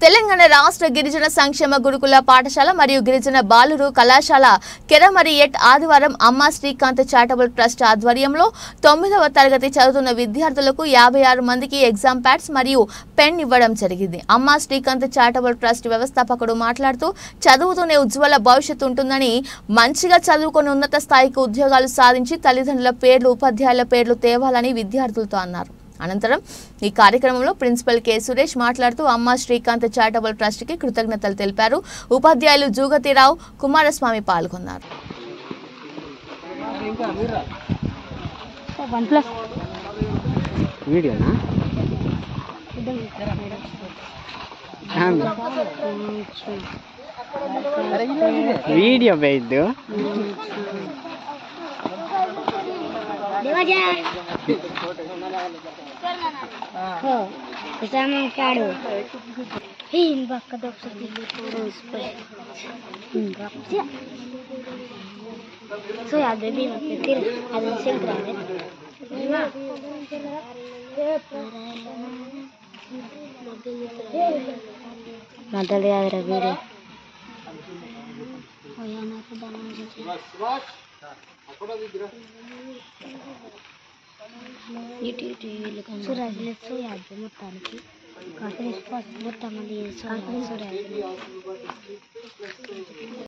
తెలంగాణ రాష్ట్ర గిరిజన సంక్షేమ గురుకుల పాఠశాల మరియు గిరిజన బాలురు కళాశాల కెరమరియట్ ఆదివారం అమ్మ శ్రీకాంత్ చారిటబుల్ ట్రస్ట్ ఆధ్వర్యంలో 9వ తరగతి చదువుతున్న విద్యార్థులకు 56 మందికి ఎగ్జామ్ ప్యాడ్స్ మరియు పెన్ ఇవ్వడం జరిగింది. అమ్మ శ్రీకాంత్ చారిటబుల్ ట్రస్ట్ వ్యవస్థాపకుడు మాట్లాడుతూ చదువుతూనే ఉజ్వల భవిష్యత్తు ఉంటుందని, మంచిగా చదువుకొని ఉన్నత స్థాయికి ఉద్యోగాలు సాధించి తల్లిదండ్రుల పేర్లు ఉపాధ్యాయుల పేర్లు తేవాలని విద్యార్థులతో అన్నారు. అనంతరం ఈ కార్యక్రమంలో ప్రిన్సిపల్ కె సురేష్ మాట్లాడుతూ అమ్మ శ్రీకాంత్ చారిటబుల్ ట్రస్ట్ కి కృతజ్ఞతలు తెలిపారు. ఉపాధ్యాయులు జూగతిరావు, కుమారస్వామి పాల్గొన్నారు. వీడియో బయట మొత్తానికి